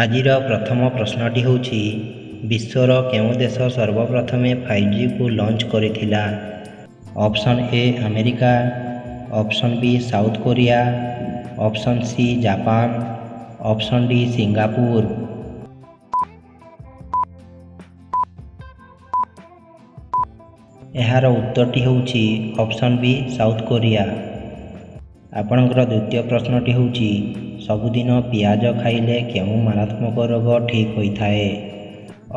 ଆଜିର ପ୍ରଥମ ପ୍ରଶ୍ନଟି ହେଉଛି ବିଶ୍ୱର କେଉଁ ଦେଶ ସର୍ବପ୍ରଥମେ 5G କୁ ଲଞ୍ଚ କରିଥିଲା? ଅପସନ୍ ଏ America, option B south Korea, option C Japan, option D Singapore. ଏହାର ଉତ୍ତରଟି ହେଉଛି ଅପସନ୍ ବି ସାଉଥ କୋରିଆ। ଆପଣଙ୍କର ଦ୍ୱିତୀୟ ପ୍ରଶ୍ନଟି ହେଉଛି ସବୁଦିନ ପିଆଜ ଖାଇଲେ କେଉଁ ମାରାତ୍ମକ ରୋଗ ଠିକ୍ ହୋଇଥାଏ?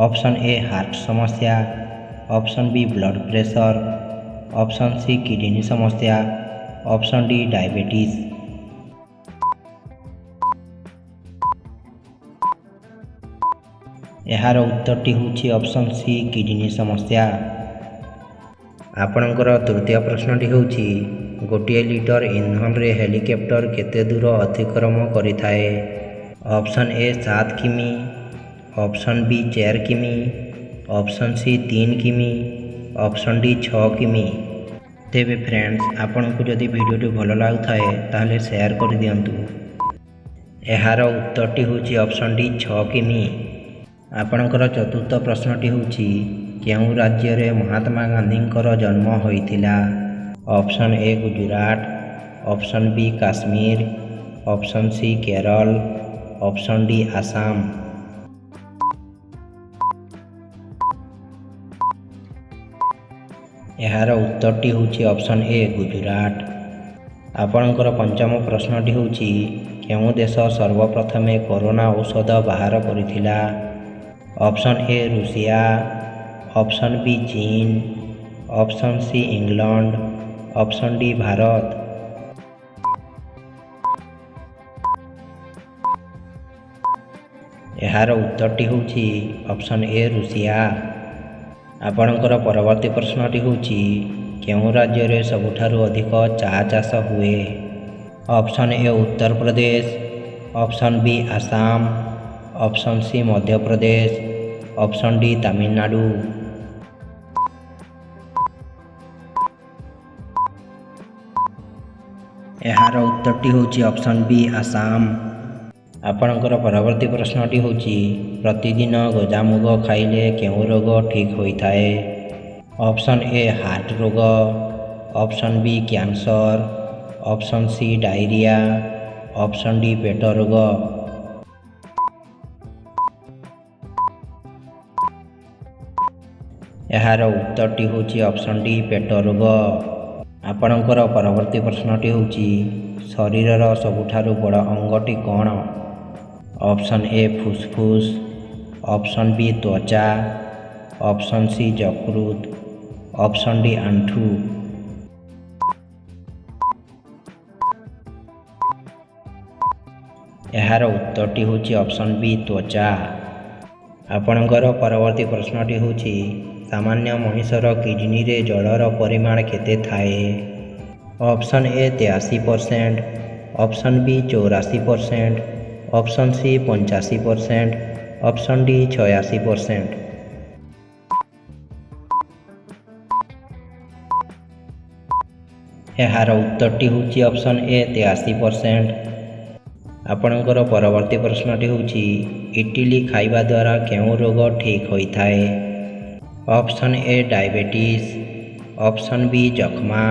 ଅପସନ୍ ଏ ହାର୍ଟ ସମସ୍ୟା, option B blood pressure, option C kidney ସମସ୍ୟା, ଅପସନ୍ ଡି ଡାଇବେଟିସ୍। ଏହାର ଉତ୍ତରଟି ହେଉଛି ଅପସନ୍ ସି କିଡ଼ନୀ ସମସ୍ୟା। ଆପଣଙ୍କର ତୃତୀୟ ପ୍ରଶ୍ନଟି ହେଉଛି ଗୋଟିଏ ଲିଟର ଇନ୍ଧନରେ ହେଲିକପ୍ଟର କେତେ ଦୂର ଅତିକ୍ରମ କରିଥାଏ? ଅପସନ୍ ଏ 7 କିମି, ଅପସନ୍ ବି 4 କିମି, ଅପସନ୍ ସି 3 କିମି, ଅପସନ୍ ଡି 6 କିମି। ତେବେ ଫ୍ରେଣ୍ଡସ୍, ଆପଣଙ୍କୁ ଯଦି ଭିଡ଼ିଓଟି ଭଲ ଲାଗୁଥାଏ ତାହେଲେ ସେୟାର କରିଦିଅନ୍ତୁ। ଏହାର ଉତ୍ତରଟି ହେଉଛି ଅପସନ୍ ଡି 6 କିମି। ଆପଣଙ୍କର ଚତୁର୍ଥ ପ୍ରଶ୍ନଟି ହେଉଛି କେଉଁ ରାଜ୍ୟରେ ମହାତ୍ମା ଗାନ୍ଧୀଙ୍କର ଜନ୍ମ ହୋଇଥିଲା? Option A Gujarat, option B Kashmir, option C Kerala, option D Assam. ଏହାର ଉତ୍ତରଟି ହେଉଛି ଅପସନ୍ ଏ ଗୁଜୁରାଟ। ଆପଣଙ୍କର ପଞ୍ଚମ ପ୍ରଶ୍ନଟି ହେଉଛି କେଉଁ ଦେଶ ସର୍ବପ୍ରଥମେ କରୋନା ଔଷଧ ବାହାର କରିଥିଲା? Option A Russia, option B ଚୀନ, option C England, option D Bharat. ଏହାର ଉତ୍ତରଟି ହେଉଛି ଅପସନ୍ ଏ ରୁଷିଆ। ଆପଣଙ୍କର ପରବର୍ତ୍ତୀ ପ୍ରଶ୍ନଟି ହେଉଛି କେଉଁ ରାଜ୍ୟରେ ସବୁଠାରୁ ଅଧିକ ଚା' ଚାଷ ହୁଏ? Option A Uttar Pradesh, option B Assam, option C Madhya Pradesh, option D Tamil Nadu. ଏହାର ଉତ୍ତରଟି ହେଉଛି ଅପସନ୍ ବି ଆସାମ। ଆପଣଙ୍କର ପରବର୍ତ୍ତୀ ପ୍ରଶ୍ନଟି ହେଉଛି ପ୍ରତିଦିନ ଗଜାମୁଗ ଖାଇଲେ କେଉଁ ରୋଗ ଠିକ୍ ହୋଇଥାଏ? ଅପସନ୍ ଏ ହାର୍ଟ ରୋଗ, option B cancer, option C diarrhoea, option D ପେଟ ରୋଗ। ଏହାର ଉତ୍ତରଟି ହେଉଛି ଅପସନ୍ ଡି ପେଟ ରୋଗ। ଆପଣଙ୍କର ପରବର୍ତ୍ତୀ ପ୍ରଶ୍ନଟି ହେଉଛି ଶରୀରର ସବୁଠାରୁ ବଡ଼ ଅଙ୍ଗଟି କ'ଣ? ଅପସନ୍ ଏ ଫୁସ୍ଫୁସ୍, ଅପସନ୍ ବି ତ୍ୱଚା, ଅପସନ୍ ସି ଯକୃତ, ଅପସନ୍ ଡି ଆଣ୍ଠୁ। ଏହାର ଉତ୍ତରଟି ହେଉଛି ଅପସନ୍ ବି ତ୍ୱଚା। ଆପଣଙ୍କର ପରବର୍ତ୍ତୀ ପ୍ରଶ୍ନଟି ହେଉଛି ସାମାନ୍ୟ ମଣିଷର କିଡ଼ନୀରେ ଜଳର ପରିମାଣ କେତେ ଥାଏ? Option A 83%, option B 84%, option C 85%, option D 86%। ଏହାର ଉତ୍ତରଟି ହେଉଛି ଅପସନ୍ ଏ 83%। ଆପଣଙ୍କର ପରବର୍ତ୍ତୀ ପ୍ରଶ୍ନଟି ହେଉଛି ଇଟିଲି ଖାଇବା ଦ୍ୱାରା କେଉଁ ରୋଗ ଠିକ୍ ହୋଇଥାଏ? Option A diabetes, option B ଯକ୍ଷ୍ମା,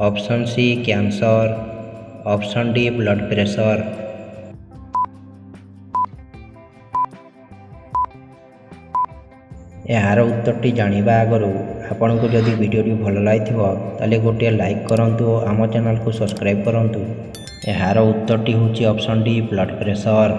option C cancer, option D blood pressure. ଏହାର ଉତ୍ତରଟି ଜାଣିବା ଆଗରୁ ଆପଣଙ୍କୁ ଯଦି ଭିଡ଼ିଓଟି ଭଲ ଲାଗିଥିବ ତାହେଲେ ଗୋଟିଏ ଲାଇକ୍ କରନ୍ତୁ ଓ ଆମ ଚ୍ୟାନେଲକୁ ସବସ୍କ୍ରାଇବ୍ କରନ୍ତୁ। ଏହାର ଉତ୍ତରଟି ହେଉଛି ଅପସନ୍ ଡି ବ୍ଲଡ଼ ପ୍ରେସର।